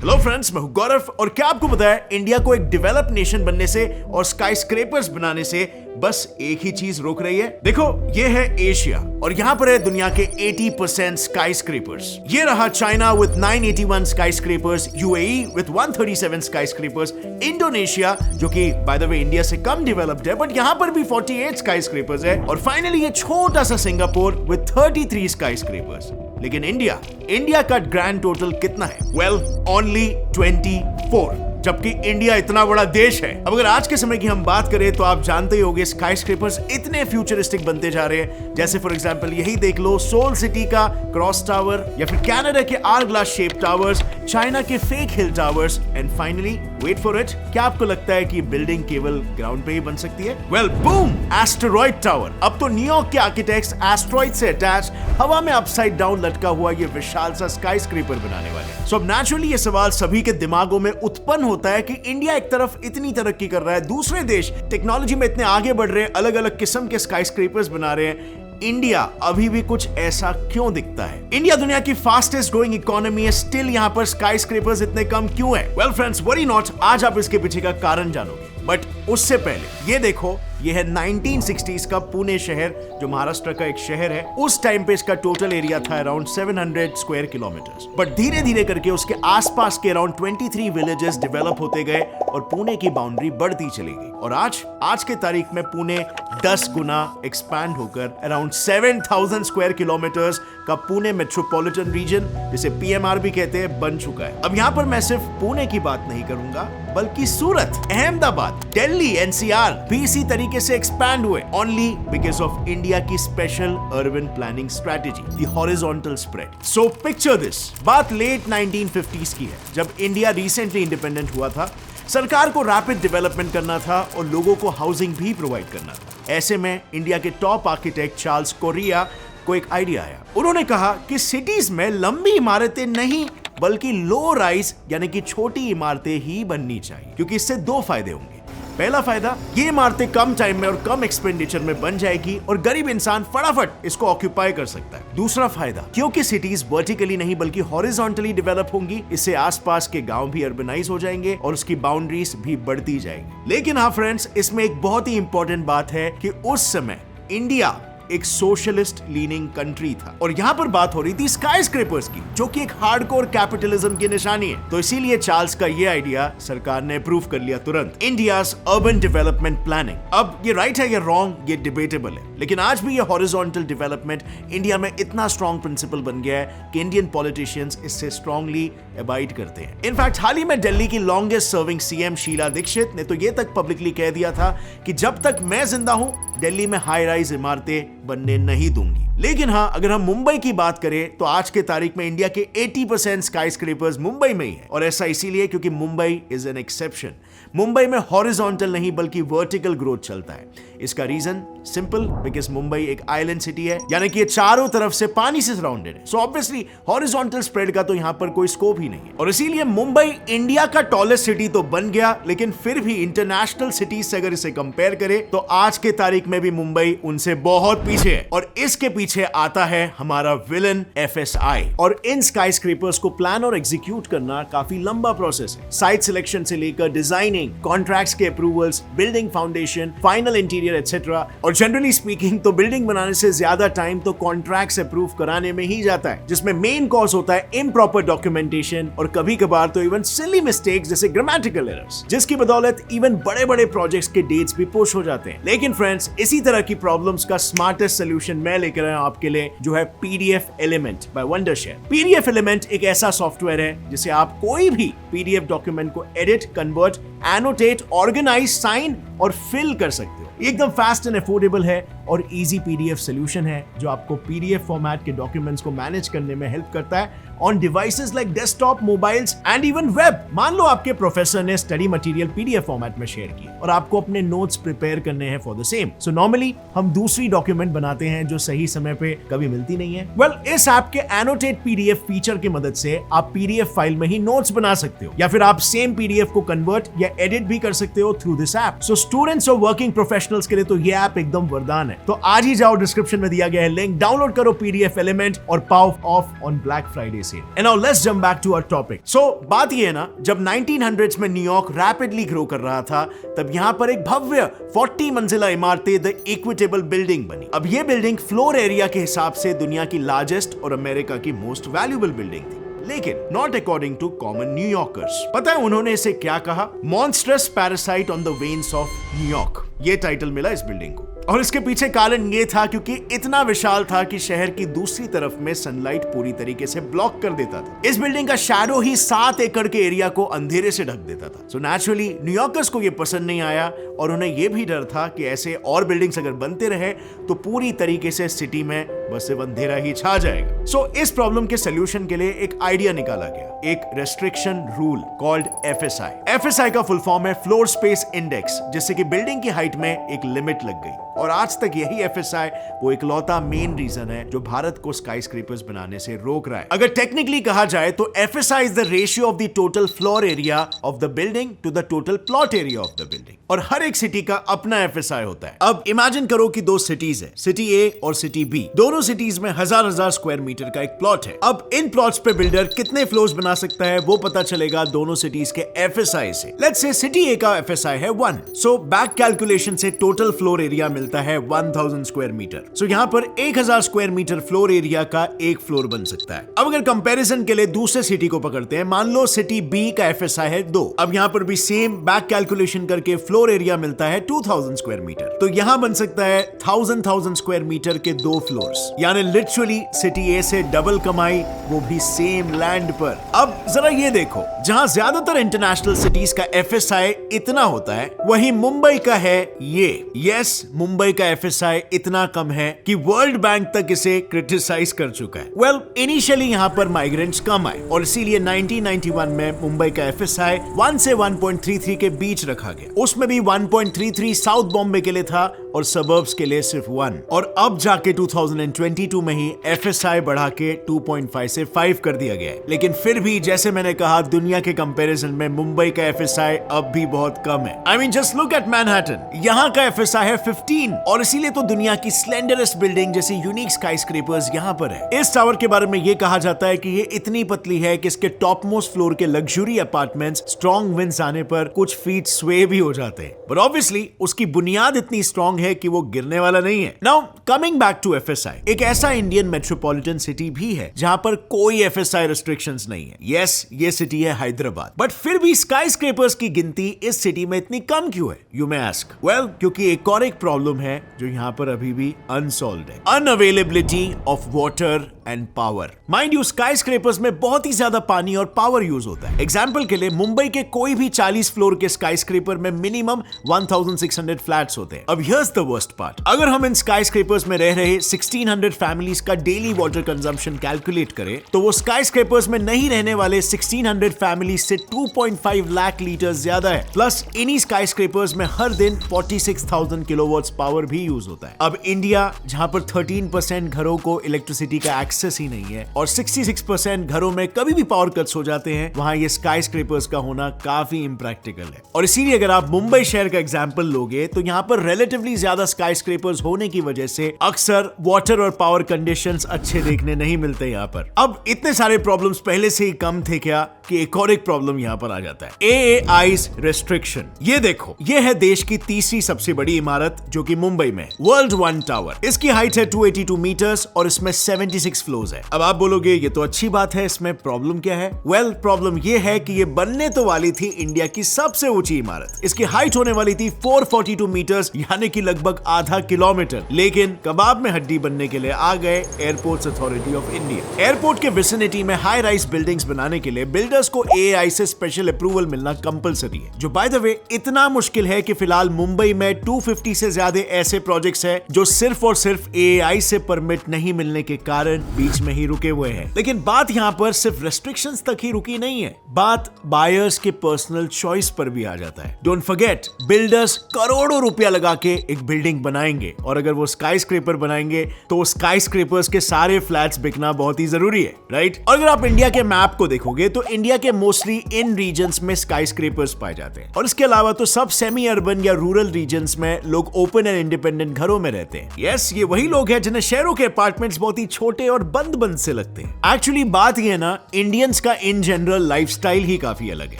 Hello friends, मैं हूं गौरव और क्या आपको पता है इंडिया को एक डेवलप नेशन बनने से और स्काई स्क्रेपर्स बनाने से बस एक ही चीज रोक रही है। देखो, ये है एशिया और यहाँ पर है दुनिया के 80% स्काई स्क्रेपर्स। ये रहा China with 981 sky scrapers, UAE with 137 sky scrapers, Indonesia जो कि बाय द वे इंडिया से कम डेवलप्ड है बट यहाँ पर भी 48 स्काई स्क्रेपर्स है, और फाइनली ये छोटा सा सिंगापुर विद 33 स्काई स्क्रेपर्स। लेकिन इंडिया का ग्रैंड टोटल कितना है? वेल, ओनली 24, जबकि इंडिया इतना बड़ा देश है। अब अगर आज के समय की हम बात करें तो आप जानते ही होंगे स्काई स्क्रेपर्स इतने फ्यूचरिस्टिक बनते जा रहे हैं, जैसे फॉर एग्जांपल यही देख लो सोल सिटी का क्रॉस टावर, या फिर कनाडा के आर ग्लास शेप टावर्स, चाइना के fake hill towers, and finally wait for it, क्या आपको लगता है कि बिल्डिंग केवल ग्राउंड पे ही बन सकती है? Well, boom, asteroid tower. अब तो न्यूयॉर्क के आर्किटेक्ट्स एस्टेरॉइड से अटैच हवा में अपसाइड डाउन लटका हुआ ये विशाल सा स्काई स्क्रेपर बनाने वाले हैं। सो अब नेचुरली ये सवाल सभी के दिमागों में उत्पन्न होता है कि इंडिया एक तरफ इतनी तरक्की कर रहा है, दूसरे देश टेक्नोलॉजी में इतने आगे बढ़ रहे हैं, अलग अलग किस्म के स्काई स्क्रेपर्स बना रहे हैं, इंडिया अभी भी कुछ ऐसा क्यों दिखता है? इंडिया दुनिया की फास्टेस्ट ग्रोइंग इकोनॉमी है, स्टिल यहाँ पर स्काई स्क्रेपर्स इतने कम क्यों है? वेल फ्रेंड्स, वरी नॉट, आज आप इसके पीछे का कारण जानोगे, बट उससे पहले ये देखो, ये है 1960s का पुणे शहर जो महाराष्ट्र का एक शहर है। उस टाइम पे इसका टोटल एरिया था अराउंड 700 स्क्वायर किलोमीटर्स, बट धीरे धीरे करके उसके आसपास के अराउंड 23 विलेजेस डेवलप होते गए और पुणे की बाउंड्री बढ़ती चली गई, और आज के तारीख में पुणे 10 गुना एक्सपैंड होकर अराउंड 7000 स्क्वायर किलोमीटर्स का पुणे मेट्रोपॉलिटन रीजन, जिसे पीएमआर भी कहते हैं, बन चुका है। अब यहाँ पर मैं सिर्फ पुणे की बात नहीं करूंगा, बल्कि सूरत, अहमदाबाद, दिल्ली, एनसीआर भी इसी तरीके से एक्सपैंड हुए, ओनली बिकॉज ऑफ इंडिया की special urban planning strategy, the horizontal spread. So picture this, बात लेट 1950s की है, जब इंडिया रिसेंटली इंडिपेंडेंट हुआ था। सरकार को रैपिड डेवलपमेंट करना था और लोगों को हाउसिंग भी प्रोवाइड करना था। ऐसे में इंडिया के टॉप आर्किटेक्ट चार्ल्स कोरिया को एक आइडिया आया। उन्होंने कहा कि सिटीज में लंबी इमारतें नहीं बल्कि लो राइज यानी कि छोटी इमारतें ही बननी चाहिए, क्योंकि इससे दो फायदे होंगे। पहला फायदा, ये इमारतें कम टाइम में और कम एक्सपेंडिचर में बन जाएगी और गरीब इंसान फटाफट इसको ऑक्यूपाई कर सकता है। दूसरा फायदा, क्योंकि सिटीज वर्टिकली नहीं बल्कि हॉरिजॉन्टली डेवलप होंगी, इससे आसपास के गांव भी अर्बनाइज हो जाएंगे और उसकी बाउंड्रीज भी बढ़ती जाएंगी। लेकिन हाँ फ्रेंड्स, इसमें एक बहुत ही इंपॉर्टेंट बात है कि उस समय इंडिया एक सोशलिस्ट लीनिंग कंट्री था और यहां पर बात हो रही थी स्काई स्क्रेपर्स की, जो कि एक हार्डकोर कैपिटलिज्म की निशानी है। तो इसीलिए चार्ल्स का ये आइडिया सरकार ने अप्रूव कर लिया तुरंत, इंडियाज अर्बन डेवलपमेंट प्लानिंग। अब ये राइट है या रॉन्ग, ये डिबेटेबल है, लेकिन आज भी ये हॉरिजॉन्टल डेवलपमेंट इंडिया में इतना स्ट्रॉन्ग प्रिंसिपल बन गया है कि इंडियन पॉलिटिशियंस इससे स्ट्रांगली अबाइड करते हैं। इनफैक्ट हाल ही में दिल्ली की longest serving CM Sheila Dikshit ने तो ये तक पब्लिकली कह दिया था कि जब तक मैं जिंदा हूं दिल्ली में हाई राइज इमारतें बनने नहीं दूंगी। लेकिन हाँ, अगर हम मुंबई की बात करें तो आज के तारीख में इंडिया के 80% स्काई स्क्रेपर्स मुंबई में ही है, और ऐसा इसीलिए क्योंकि Mumbai is an exception. Mumbai में हॉरिजॉन्टल नहीं बल्कि वर्टिकल ग्रोथ चलता है। इसका रीजन सिंपल, बिकॉज मुंबई एक आइलैंड सिटी है, यानी कि ये चारों तरफ से पानी से सराउंडेड है। सो ऑब्वियसली हॉरिजॉन्टल स्प्रेड का तो यहाँ पर कोई स्कोप ही नहीं है, और इसीलिए मुंबई इंडिया का टॉलेस्ट सिटी तो बन गया, लेकिन फिर भी इंटरनेशनल सिटीज से अगर इसे कंपेयर करें तो आज के तारीख में भी मुंबई उनसे बहुत पीछे है। और इसके पीछे आता है हमारा विलन एफएसआई, और इन स्काई स्क्रेपर्स को प्लान और एग्जीक्यूट करना काफी लंबा प्रोसेस है। साइट सिलेक्शन से लेकर डिजाइनिंग, कॉन्ट्रैक्ट्स के approvals, building foundation, final interior etcetera. और जनरली स्पीकिंग तो बिल्डिंग बनाने से ज्यादा टाइम तो कॉन्ट्रैक्ट्स अप्रूव कराने में ही जाता है, जिसमें मेन कॉज होता है इम्प्रॉपर डॉक्यूमेंटेशन और कभी कभार तो इवन सिली मिस्टेक्स जैसे ग्रामेटिकल एरर्स, जिसकी बदौलत इवन बड़े बड़े प्रोजेक्ट्स के डेट्स भी पुश हो जाते हैं। लेकिन फ्रेंड्स, इसी तरह की प्रॉब्लम्स का स्मार्टेस्ट सोल्यूशन मैं लेकर आया हूं आपके लिए, जो है PDF element by Wondershare. PDF element एक ऐसा सॉफ्टवेयर है जिसे आप कोई भी पीडीएफ डॉक्यूमेंट को edit, convert, annotate, organise, sign और फिल कर सकते हो। एकदम फास्ट एंड अफोर्डेबल है और इजी पीडीएफ सॉल्यूशन है जो आपको पीडीएफ फॉर्मेट के डॉक्यूमेंट्स को मैनेज करने में हेल्प करता है on devices like desktop, mobiles and even web. मान लो आपके प्रोफेसर ने स्टडी मटेरियल पीडीएफ फॉर्मेट में शेयर किया और आपको अपने नोट्स प्रिपेयर करने हैं for the same. So normally हम दूसरी डॉक्यूमेंट बनाते हैं जो सही समय पे कभी मिलती नहीं है। वेल, इस ऐप के एनोटेट पीडीएफ फीचर की मदद से आप पीडीएफ फाइल में ही नोट्स बना सकते हो, या फिर आप सेम पीडीएफ को कन्वर्ट या एडिट भी कर सकते हो through this app. So students और वर्किंग प्रोफेशनल्स के लिए तो ये ऐप एकदम वरदान है। है तो आज ही जाओ, डिस्क्रिप्शन में दिया गया है लिंक, डाउनलोड करो पीडीएफ एलिमेंट और पाओ off on black Friday sale. And now let's jump back to our topic. So बात ये है ना, जब 1900s में न्यूयॉर्क रैपिडली ग्रो कर रहा था तब यहां पर एक भव्य 40 मंजिला इमारतें द इक्विटेबल बिल्डिंग बनी। अब ये बिल्डिंग फ्लोर एरिया के हिसाब से दुनिया की लार्जेस्ट और अमेरिका की मोस्ट वैल्यूएबल बिल्डिंग थी, लेकिन not according to common New Yorkers. पता है उन्होंने इसे क्या कहा? Monstrous parasite on the veins of New York, ये टाइटल मिला इस बिल्डिंग को। और इसके पीछे कारण ये था क्योंकि इतना विशाल था कि शहर की दूसरी तरफ में सनलाइट पूरी तरीके से ब्लॉक कर देता था। इस बिल्डिंग का शैडो ही 7 एकड़ के एरिया को अंधेरे से ढक देता था। सो नेचुरली न्यूयॉर्कर्स को ये पसंद नहीं आया और उन्हें ये भी डर था कि ऐसे और बिल्डिंग्स अगर बनते रहे तो पूरी तरीके से सिटी में बस सिर्फ अंधेरा ही छा जाएगा। सो इस प्रॉब्लम के सोल्यूशन के लिए एक आइडिया निकाला गया, एक restriction rule called FSI. FSI का फुल फॉर्म है फ्लोर स्पेस इंडेक्स, जिससे कि बिल्डिंग की हाइट में एक लिमिट लग गई। और आज तक यही एफएसआई वो इकलौता मेन रीजन है जो भारत को स्काईस्क्रेपर्स बनाने से रोक रहा है। अगर टेक्निकली कहा जाए तो FSI is the ratio of the total floor area of the building to the total plot area of the building, और हर एक सिटी का अपना एफएसआई होता है। अब इमेजिन करो कि दो सिटीज है, सिटी ए और सिटी बी। दोनों सिटीज में हजार स्क्वायर मीटर का एक प्लॉट है। अब इन प्लॉट्स पे बिल्डर कितने फ्लोर्स बना सकता है वो पता चलेगा दोनों सिटीज के एफएसआई से। लेट्स से सिटी ए का एफएसआई है 1, सो बैक कैलकुलेशन से टोटल फ्लोर एरिया मिलता है 1000 स्क्वायर मीटर। सो यहाँ पर 1000 स्क्वायर मीटर फ्लोर एरिया का एक फ्लोर बन सकता है। अब अगर कंपैरिजन के लिए दूसरे सिटी को पकड़ते हैं, मान लो सिटी बी का एफएसआई है 2। अब यहाँ पर भी सेम बैक कैलकुलेशन करके फ्लोर एरिया मिलता है 2000 स्क्वायर मीटर। तो यहाँ बन सकता है 1000 स्क्वायर मीटर के 2 फ्लोर्स, यानी लिटरली सिटी ए से डबल कमाई, वो भी सेम लैंड पर। अब जरा ये देखो, जहां ज्यादातर इंटरनेशनल सिटीज का एफएसआई इतना होता है, वहीं मुंबई का है ये। यस, मुंबई का एफएसआई इतना कम है कि वर्ल्ड बैंक तक इसे क्रिटिसाइज कर चुका है। वेल, इनिशियली यहां पर माइग्रेंट्स कम आए और इसीलिए 1991 में मुंबई का एफएसआई 1 से 1.33 के बीच रखा गया। उसमें भी 1.33 साउथ बॉम्बे के लिए था और सबर्ब्स के लिए सिर्फ 1। और अब जाके 2022 में ही एफएसआई बढ़ा के 2.5 से 5 कर दिया गया है। लेकिन फिर भी जैसे मैंने कहा, दुनिया के कंपैरिजन में मुंबई का एफएसआई अब भी बहुत कम है। I mean just look at Manhattan, यहाँ का एफएसआई है 15 और इसीलिए तो दुनिया की स्लेंडरेस्ट बिल्डिंग जैसी यूनिक स्काईस्क्रेपर्स यहाँ पर है। इस टावर के बारे में ये कहा जाता है कि ये इतनी पतली है कि इसके टॉप मोस्ट फ्लोर के लग्जरी अपार्टमेंट्स स्ट्रॉन्ग विंड्स आने पर कुछ फीट स्वे भी हो जाते हैं। बट ऑब्वियसली उसकी बुनियाद इतनी स्ट्रॉन्ग है कि वो गिरने वाला नहीं है। Now coming back to FSI, एक ऐसा इंडियन मेट्रोपॉलिटन सिटी भी है जहां पर कोई एफएसआई रेस्ट्रिक्शंस नहीं है। यस, ये सिटी है हैदराबाद, बट फिर भी स्काईस्क्रेपर्स की गिनती इस सिटी में इतनी कम क्यों है, यू मे आस्क। वेल, क्योंकि एक और एक प्रॉब्लम है जो यहां पर अभी भी अनसॉल्व्ड है, unavailability of water and power. Mind you, skyscrapers में बहुत ही ज्यादा पानी और पावर यूज होता है। एग्जांपल के लिए मुंबई के कोई भी 40 फ्लोर के स्काईस्क्रेपर में मिनिमम 1600 फ्लैट्स होते हैं। अब हियर्स द वर्स्ट पार्ट, अगर हम इन स्काईस्क्रेपर्स में रह रहे 1600 फैमिलीज का डेली वाटर कंजम्पशन कैलकुलेट करें तो वो स्काईस्क्रेपर्स में नहीं रहने वाले 1600 फैमिलीज से 2.5 लाख लीटर ज्यादा है। प्लस इन्हीं स्काईस्क्रेपर्स में हर दिन 46,000 किलोवाट्स पावर भी यूज होता है। अब इंडिया, जहां पर 13% घरों को इलेक्ट्रिसिटी का एक्सेस ही नहीं है और 66% घरों में कभी भी पावर कट्स हो जाते हैं, वहां ये स्काईस्क्रेपर्स का होना काफी इम्प्रैक्टिकल है। और इसीलिए अगर आप मुंबई शहर का एग्जांपल लोगे तो यहां पर रिलेटिवली ज्यादा स्काईस्क्रेपर्स होने की वजह से अक्सर वाटर और पावर कंडीशंस अच्छे देखने नहीं मिलते यहां पर। अब इतने सारे प्रॉब्लम्स पहले से ही कम थे क्या कि एक और एक प्रॉब्लम यहां पर आ जाता है, AAI's रेस्ट्रिक्शन। ये देखो, ये है देश की तीसरी सबसे बड़ी इमारत जो कि मुंबई में, वर्ल्ड वन टावर। इसकी हाइट है 282 मीटर्स और इसमें 76 फ्लोर्स है। अब आप बोलोगे ये तो अच्छी बात है, इसमें प्रॉब्लम क्या है? वेल, प्रॉब्लम ये है कि ये बनने तो वाली थी इंडिया की सबसे ऊंची इमारत। इसकी हाइट होने वाली थी 442 मीटर्स, यानी कि लगभग आधा किलोमीटर। लेकिन कबाब में हड्डी बनने के लिए आ गए airports authority of India. Airport के विसिनिटी में हाई राइज बिल्डिंग्स बनाने के लिए बिल्डर्स को AAI से स्पेशल अप्रूवल मिलना कंपलसरी है, जो बाय द वे इतना मुश्किल है कि फिलहाल मुंबई में 250 से ज्यादा ऐसे प्रोजेक्ट्स हैं जो सिर्फ और सिर्फ AAI से परमिट नहीं मिलने के कारण बीच में ही रुके हुए हैं। लेकिन बात यहाँ पर सिर्फ रेस्ट्रिक्शंस तक ही रुकी नहीं है, बात बायर्स के पर्सनल चॉइस पर भी आ जाता है। डोंट फॉरगेट, बिल्डर्स करोड़ों रुपया लगा के एक बिल्डिंग बनाएंगे और अगर वो स्काई स्क्रेपर बनाएंगे तो स्काई स्क्रेपर्स के सारे फ्लैट्स बिकना बहुत ही जरूरी है, राइट? और अगर आप इंडिया के मैप को देखोगे तो इंडिया के मोस्टली इन रीजन्स में स्काई स्क्रेपर्स पाए जाते हैं और इसके अलावा तो सब सेमी अर्बन या रूरल रीजन्स में लोग ओपन एंड इंडिपेंडेंट घरों में रहते हैं। यस, ये वही लोग हैं जिन्हें शहरों के अपार्टमेंट्स बहुत ही छोटे और बंद बंद से लगते हैं। एक्चुअली बात ये है ना, इंडियंस का इन जनरल लाइफस्टाइल ही काफी अलग है।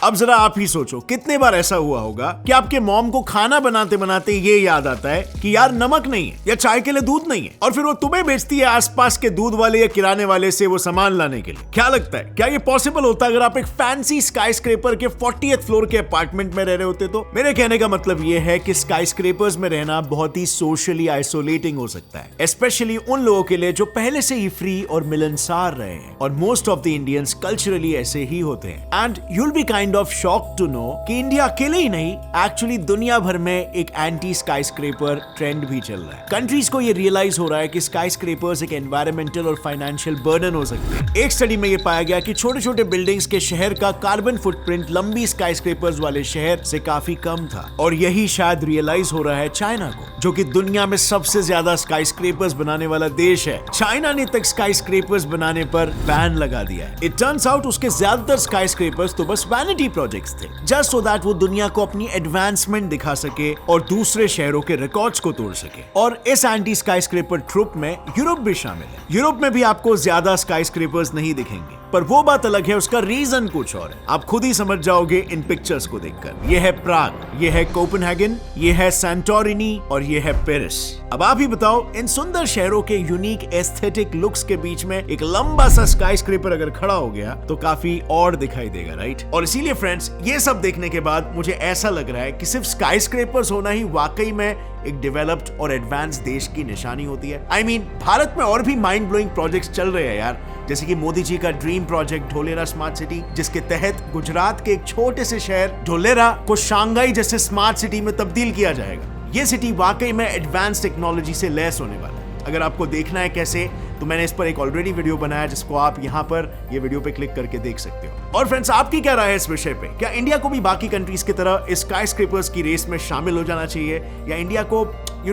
अब जरा आप ही सोचो, कितने बार ऐसा हुआ होगा कि आपके मॉम को खाना बनाते बनाते ये याद आता है कि यार नमक नहीं है या चाय के लिए दूध नहीं है, और फिर वो तुम्हें बेचती है आसपास के दूध वाले या किराने वाले से वो सामान लाने के लिए। क्या लगता है, क्या ये पॉसिबल होता अगर आप एक फैंसी स्काई स्क्रेपर के 40th फ्लोर के अपार्टमेंट में रह रहे होते? तो मेरे कहने का मतलब ये है कि स्काई स्क्रेपर्स में रहना बहुत ही सोशली आइसोलेटिंग हो सकता है, स्पेशली उन लोगों के लिए जो पहले से ही फ्री और मिलनसार रहे हैं, और most of the Indians culturally ऐसे ही होते हैं। And you will be kind of shocked to know कि इंडिया अकेले ही नहीं, एक्चुअली दुनिया भर में एक एंटी स्काई स्क्रेपर ट्रेंड भी चल रहा है। कंट्रीज को ये रियलाइज हो रहा है कि स्काई स्क्रेपर्स एक एनवायरमेंटल और फाइनेंशियल बर्डन हो सकते हैं। एक स्टडी में ये पाया गया कि छोटे छोटे बिल्डिंग्स के शहर का कार्बन फुटप्रिंट लंबी स्काई स्क्रेपर्स वाले शहर से काफी कम था, और यही शायद रियलाइज हो रहा है चाइना को, जो कि दुनिया में सबसे ज्यादा स्काई स्क्रेपर्स बनाने वाला देश है। चाइना ने तक स्काई स्क्रेपर्स बनाने पर बैन लगा दिया है। इट टर्न्स आउट उसके ज्यादातर स्काई स्क्रेपर्स तो बस वैनिटी प्रोजेक्ट्स थे, जस्ट सो दैट वो दुनिया को अपनी एडवांसमेंट दिखा सके और दूसरे शहरों के रिकॉर्ड्स को तोड़ सके। और इस एंटी स्काई स्क्रेपर ट्रुप में यूरोप भी शामिल है। यूरोप में भी आपको ज्यादा स्काई स्क्रेपर्स नहीं दिखेंगे, पर वो बात अलग है, उसका रीजन कुछ और है। आप खुद ही समझ जाओगे इन पिक्चर्स को देखकर। ये है प्राग, ये है कोपेनहेगन, ये है सैंटोरिनी और ये है पेरिस। अब आप ही बताओ, इन सुंदर शहरों के यूनिक एस्थेटिक लुक्स के बीच में एक लंबा सा स्काई स्क्रेपर अगर खड़ा हो गया तो काफी और दिखाई देगा, राइट? और इसीलिए फ्रेंड्स, ये सब देखने के बाद मुझे ऐसा लग रहा है कि सिर्फ स्काई स्क्रेपर्स होना ही वाकई में एक डेवलप्ड और एडवांस देश की निशानी होती है। I mean, भारत में और भी माइंड ब्लोइंग प्रोजेक्ट्स चल रहे हैं यार, जैसे कि मोदी जी का dream project Dholera smart city, जिसके तहत गुजरात के एक छोटे से शहर ढोलेरा को शंघाई जैसे स्मार्ट सिटी में तब्दील किया जाएगा। ये सिटी वाकई में एडवांस टेक्नोलॉजी से लैस होने वाला है। अगर आपको देखना है कैसे, तो मैंने इस पर एक ऑलरेडी वीडियो बनाया जिसको आप यहाँ पर ये वीडियो पे क्लिक करके देख सकते हो। और फ्रेंड्स, आपकी क्या राय है इस विषय पे? क्या इंडिया को भी बाकी कंट्रीज की तरह इस स्काई स्क्रेपर्स की रेस में शामिल हो जाना चाहिए, या इंडिया को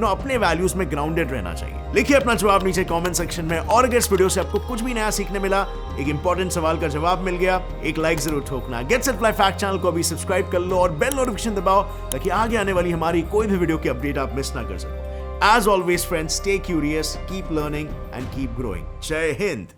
अपने वैल्यूज में ग्राउंडेड रहना चाहिए? लिखिए अपना जवाब नीचे कमेंट सेक्शन में। और अगर इस वीडियो से आपको कुछ भी नया सीखने मिला, एक इंपॉर्टेंट सवाल का जवाब मिल गया, एक लाइक जरूर ठोकना। Get set fly fact channel को अभी सब्सक्राइब कर लो और बेल नोटिफिकेशन दबाओ ताकि आगे आने वाली हमारी कोई भी वीडियो की अपडेट आप मिस ना कर सको। As always, friends, stay curious, keep learning, and keep growing. Jai Hind!